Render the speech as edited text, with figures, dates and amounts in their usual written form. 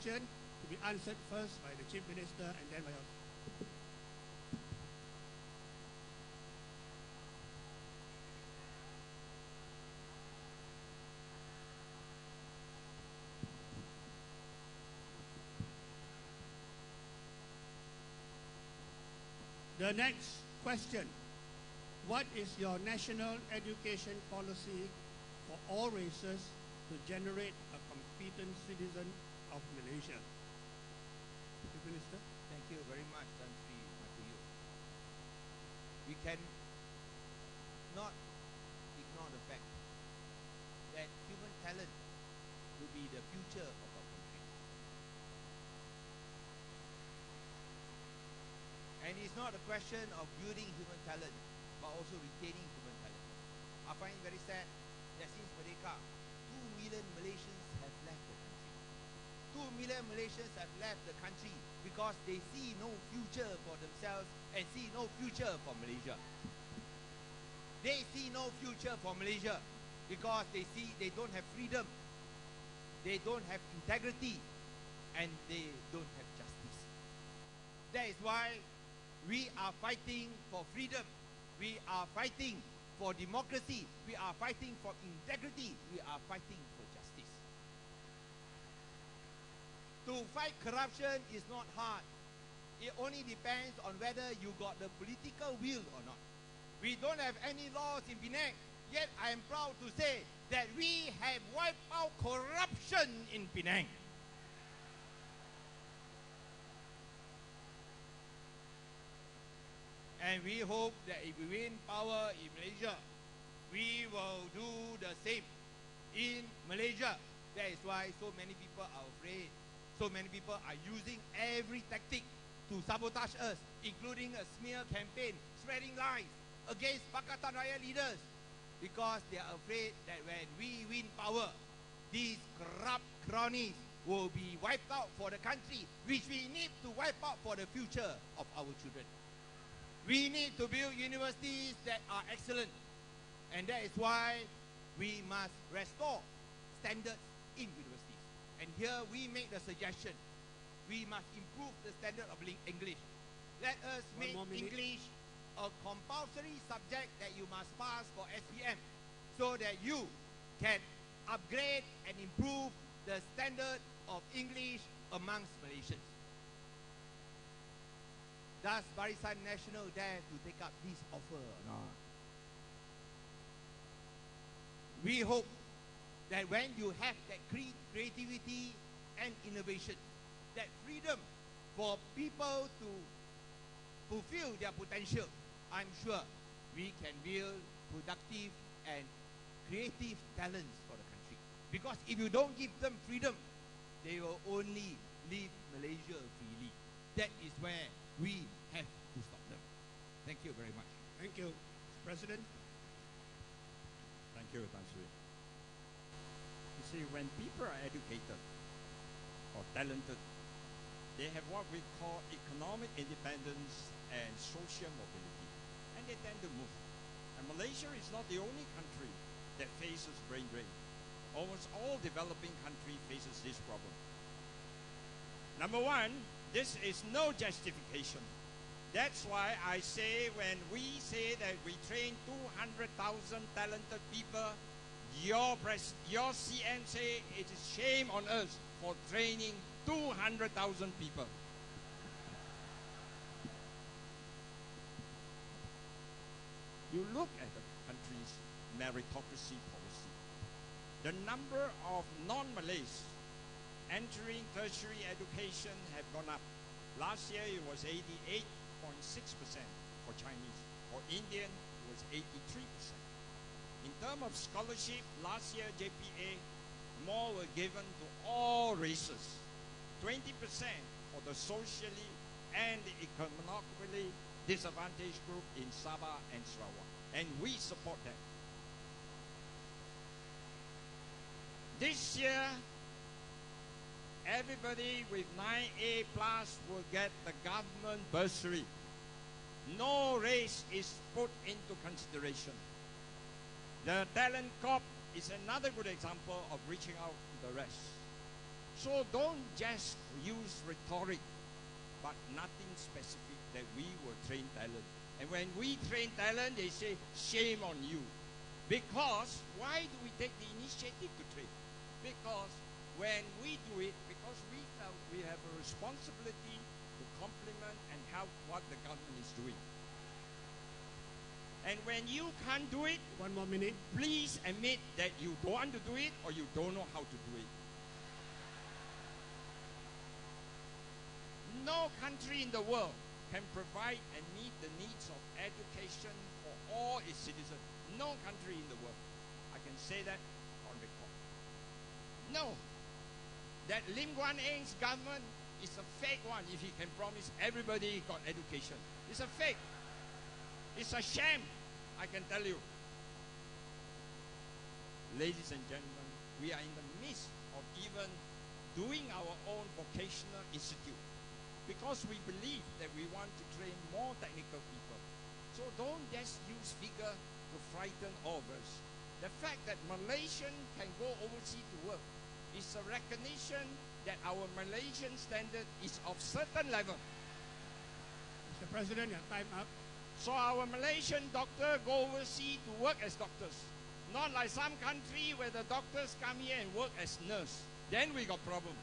question to be answered first by the Chief Minister and then by your... The next question. What is your national education policy for all races to generate a competent citizen of Malaysia? Chief Minister. Thank you very much, Tan Sri Matuyu. We can not ignore the fact that human talent will be the future of our country. And it's not a question of building human talent, but also retaining human talent. I find it very sad that since Merdeka, 2 million Malaysians have left the country. 2 million Malaysians have left the country because they see no future for themselves and see no future for Malaysia. They see no future for Malaysia because they see they don't have freedom, they don't have integrity, and they don't have justice. That is why we are fighting for freedom. We are fighting for democracy. We are fighting for integrity. We are fighting for justice. To fight corruption is not hard. It only depends on whether you got the political will or not. We don't have any laws in Penang, yet I am proud to say that we have wiped out corruption in Penang. And we hope that if we win power in Malaysia, we will do the same in Malaysia. That is why so many people are afraid. So many people are using every tactic to sabotage us, including a smear campaign, spreading lies against Pakatan Raya leaders, because they are afraid that when we win power, these corrupt cronies will be wiped out for the country, which we need to wipe out for the future of our children. We need to build universities that are excellent, and that is why we must restore standards in universities. And here we make the suggestion, we must improve the standard of English. Let us make English a compulsory subject that you must pass for SPM, so that you can upgrade and improve the standard of English amongst Malaysians. Does Barisan Nasional dare to take up this offer or not? We hope that when you have that creativity and innovation, that freedom for people to fulfill their potential, I'm sure we can build productive and creative talents for the country. Because if you don't give them freedom, they will only leave Malaysia freely. That is where we have to stop them. Thank you very much. Thank you. President. Thank you, Tan Sri. You see, when people are educated or talented, they have what we call economic independence and social mobility, and they tend to move. And Malaysia is not the only country that faces brain drain. Almost all developing countries faces this problem. Number one, this is no justification. That's why I say when we say that we train 200,000 talented people, your CM say it is shame on us for training 200,000 people. You look at the country's meritocracy policy. The number of non-Malays entering tertiary education have gone up. Last year it was 88.6% for Chinese. For Indian it was 83%. In terms of scholarship, last year JPA, more were given to all races. 20% for the socially and economically disadvantaged group in Sabah and Sarawak. And we support that. This year, everybody with 9A plus will get the government bursary. No race is put into consideration. The Talent Corp is another good example of reaching out to the rest. So don't just use rhetoric, but nothing specific that we will train talent. And when we train talent, they say, shame on you. Because, why do we take the initiative to train? Because when we do it, because we felt we have a responsibility to complement and help what the government is doing. And when you can't do it, 1 more minute. please admit that you don't want to do it or you don't know how to do it. No country in the world can provide and meet the needs of education for all its citizens. No country in the world. I can say that on record. No. That Lim Guan Eng's government is a fake one if he can promise everybody got education. It's a fake. It's a sham, I can tell you. Ladies and gentlemen, we are in the midst of even doing our own vocational institute because we believe that we want to train more technical people. So don't just use figure to frighten all of us. The fact that Malaysian can go overseas to work is a recognition that our Malaysian standard is of certain level. Mr. President, your time up. So our Malaysian doctor go overseas to work as doctors. Not like some country where the doctors come here and work as nurse. Then we got problem.